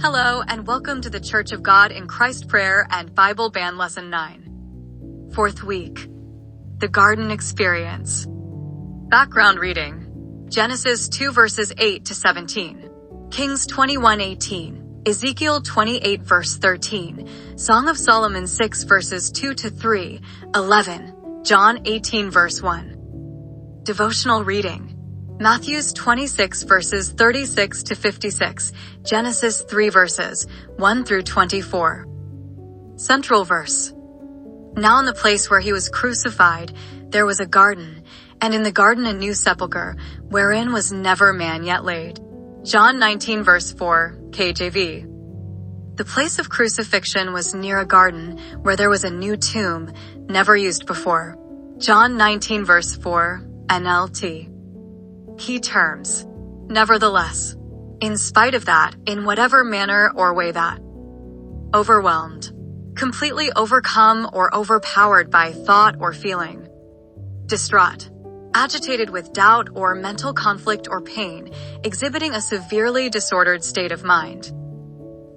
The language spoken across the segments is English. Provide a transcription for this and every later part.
Hello, and welcome to the Church of God in Christ Prayer and Bible Band Lesson 9. Fourth week. The Garden Experience. Background reading. Genesis 2 verses 8 to 17. Kings 21:18. Ezekiel 28 verse 13. Song of Solomon 6 verses 2 to 3. 11. John 18 verse 1. Devotional reading. Matthew 26 verses 36 to 56, Genesis 3 verses 1 through 24. Central verse. Now in the place where he was crucified, there was a garden, and in the garden a new sepulchre, wherein was never man yet laid. John 19 verse 4, KJV. The place of crucifixion was near a garden, where there was a new tomb, never used before. John 19 verse 4, NLT. Key terms. Nevertheless. In spite of that, in whatever manner or way that. Overwhelmed. Completely overcome or overpowered by thought or feeling. Distraught. Agitated with doubt or mental conflict or pain, exhibiting a severely disordered state of mind.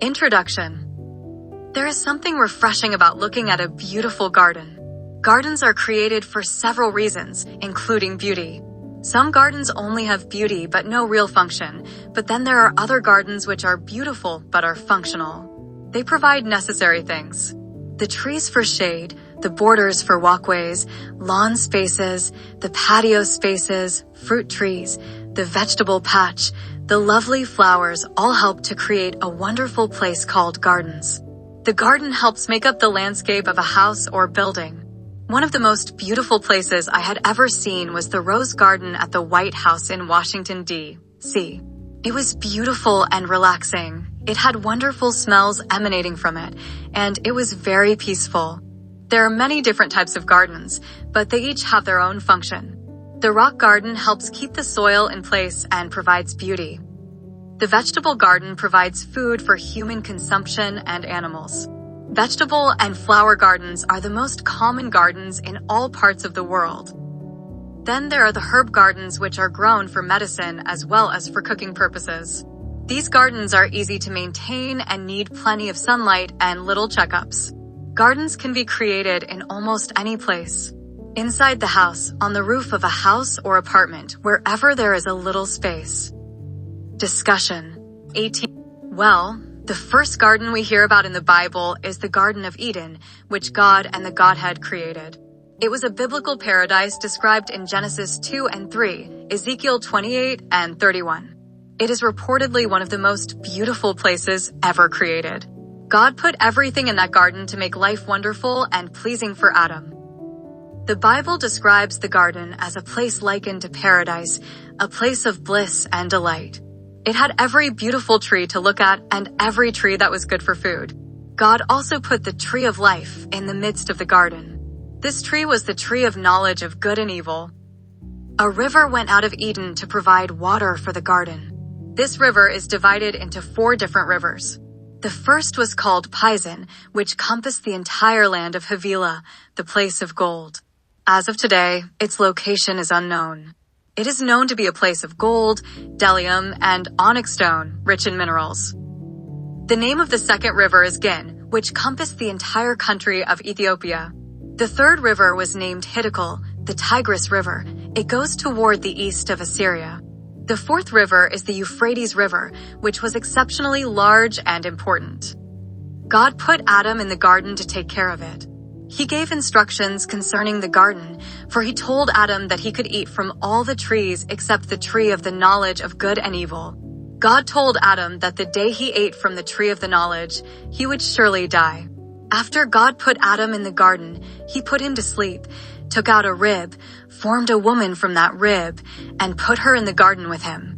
Introduction. There is something refreshing about looking at a beautiful garden. Gardens are created for several reasons, including beauty. Some gardens only have beauty but no real function, but then there are other gardens which are beautiful but are functional. They provide necessary things. The trees for shade, the borders for walkways, lawn spaces, the patio spaces, fruit trees, the vegetable patch, the lovely flowers all help to create a wonderful place called gardens. The garden helps make up the landscape of a house or building. One of the most beautiful places I had ever seen was the Rose Garden at the White House in Washington, D.C. It was beautiful and relaxing. It had wonderful smells emanating from it, and it was very peaceful. There are many different types of gardens, but they each have their own function. The rock garden helps keep the soil in place and provides beauty. The vegetable garden provides food for human consumption and animals. Vegetable and flower gardens are the most common gardens in all parts of the world. Then there are the herb gardens, which are grown for medicine as well as for cooking purposes. These gardens are easy to maintain and need plenty of sunlight and little checkups. Gardens can be created in almost any place. Inside the house, on the roof of a house or apartment, wherever there is a little space. Discussion. 18. Well, the first garden we hear about in the Bible is the Garden of Eden, which God and the Godhead created. It was a biblical paradise described in Genesis 2 and 3, Ezekiel 28 and 31. It is reportedly one of the most beautiful places ever created. God put everything in that garden to make life wonderful and pleasing for Adam. The Bible describes the garden as a place likened to paradise, a place of bliss and delight. It had every beautiful tree to look at and every tree that was good for food. God also put the tree of life in the midst of the garden. This tree was the tree of knowledge of good and evil. A river went out of Eden to provide water for the garden. This river is divided into 4 different rivers. The first was called Pison, which compassed the entire land of Havilah, the place of gold. As of today, its location is unknown. It is known to be a place of gold, bdellium, and onyx stone, rich in minerals. The name of the second river is Gin, which compassed the entire country of Ethiopia. The third river was named Hiddekel, the Tigris River. It goes toward the east of Assyria. The fourth river is the Euphrates River, which was exceptionally large and important. God put Adam in the garden to take care of it. He gave instructions concerning the garden, for he told Adam that he could eat from all the trees except the tree of the knowledge of good and evil. God told Adam that the day he ate from the tree of the knowledge, he would surely die. After God put Adam in the garden, he put him to sleep, took out a rib, formed a woman from that rib, and put her in the garden with him.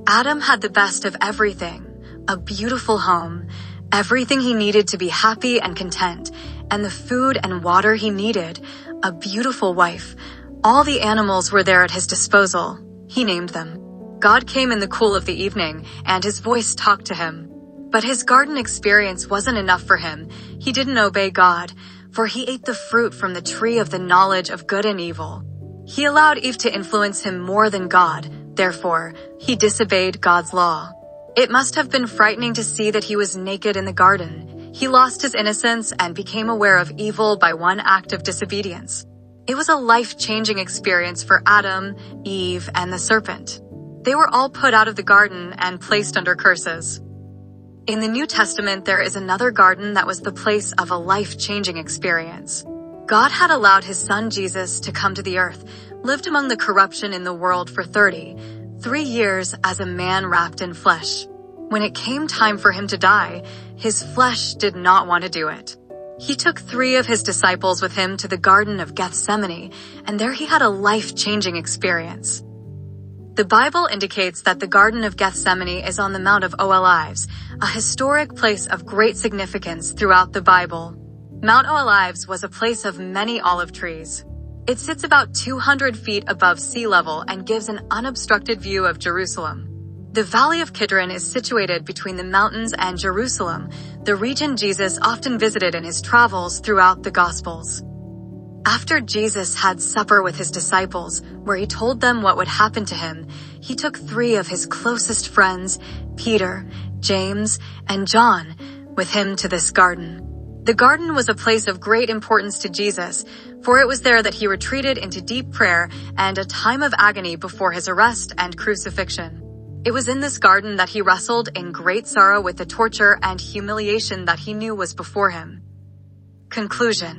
Adam had the best of everything, a beautiful home, everything he needed to be happy and content, and the food and water he needed, a beautiful wife. All the animals were there at his disposal. He named them. God came in the cool of the evening, and his voice talked to him. But his garden experience wasn't enough for him. He didn't obey God, for he ate the fruit from the tree of the knowledge of good and evil. He allowed Eve to influence him more than God. Therefore, he disobeyed God's law. It must have been frightening to see that he was naked in the garden. He lost his innocence and became aware of evil by one act of disobedience. It was a life-changing experience for Adam, Eve, and the serpent. They were all put out of the garden and placed under curses. In the New Testament, there is another garden that was the place of a life-changing experience. God had allowed his son Jesus to come to the earth, lived among the corruption in the world for 3 years as a man wrapped in flesh. When it came time for him to die, his flesh did not want to do it. He took 3 of his disciples with him to the Garden of Gethsemane, and there he had a life-changing experience. The Bible indicates that the Garden of Gethsemane is on the Mount of Olives, a historic place of great significance throughout the Bible. Mount Olives was a place of many olive trees. It sits about 200 feet above sea level and gives an unobstructed view of Jerusalem. The Valley of Kidron is situated between the mountains and Jerusalem, the region Jesus often visited in his travels throughout the Gospels. After Jesus had supper with his disciples, where he told them what would happen to him, he took 3 of his closest friends, Peter, James, and John, with him to this garden. The garden was a place of great importance to Jesus, for it was there that he retreated into deep prayer and a time of agony before his arrest and crucifixion. It was in this garden that he wrestled in great sorrow with the torture and humiliation that he knew was before him. Conclusion.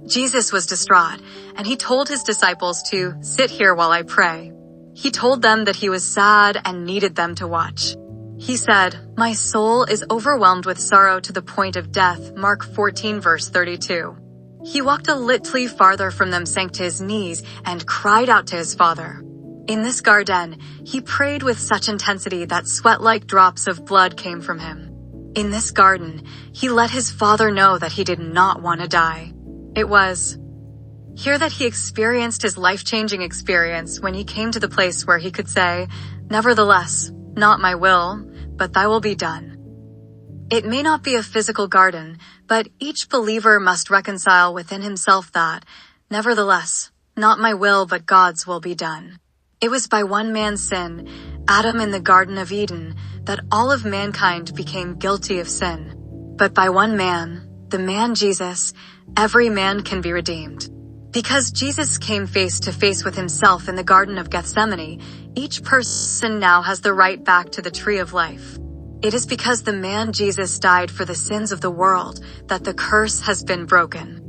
Jesus was distraught, and he told his disciples to sit here while I pray. He told them that he was sad and needed them to watch. He said, "My soul is overwhelmed with sorrow to the point of death," Mark 14 verse 32. He walked a little farther from them, sank to his knees, and cried out to his Father. In this garden, he prayed with such intensity that sweat-like drops of blood came from him. In this garden, he let his Father know that he did not want to die. It was here that he experienced his life-changing experience when he came to the place where he could say, "Nevertheless, not my will, but thy will be done." It may not be a physical garden, but each believer must reconcile within himself that, "Nevertheless, not my will, but God's will be done." It was by one man's sin, Adam in the Garden of Eden, that all of mankind became guilty of sin. But by one man, the man Jesus, every man can be redeemed. Because Jesus came face to face with himself in the Garden of Gethsemane, each person now has the right back to the tree of life. It is because the man Jesus died for the sins of the world that the curse has been broken.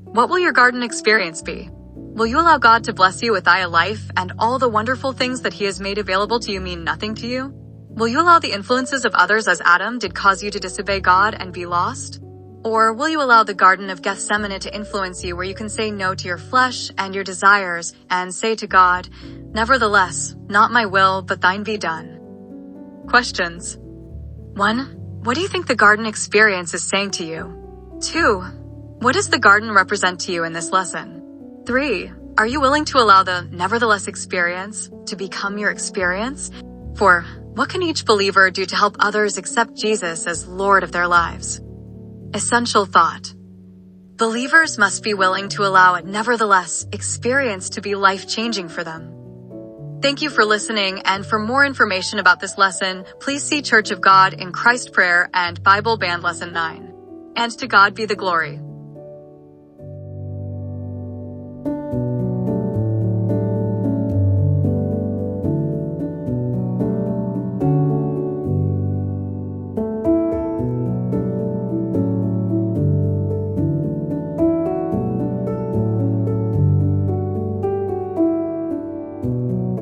What will your garden experience be? Will you allow God to bless you with a life and all the wonderful things that he has made available to you mean nothing to you? Will you allow the influences of others as Adam did cause you to disobey God and be lost? Or will you allow the Garden of Gethsemane to influence you where you can say no to your flesh and your desires and say to God, "Nevertheless, not my will, but thine be done"? Questions. 1. What do you think the garden experience is saying to you? 2. What does the garden represent to you in this lesson? 3. Are you willing to allow the nevertheless experience to become your experience? 4. What can each believer do to help others accept Jesus as Lord of their lives? Essential thought. Believers must be willing to allow a nevertheless experience to be life-changing for them. Thank you for listening, and for more information about this lesson, please see Church of God in Christ Prayer and Bible Band Lesson 9. And to God be the glory.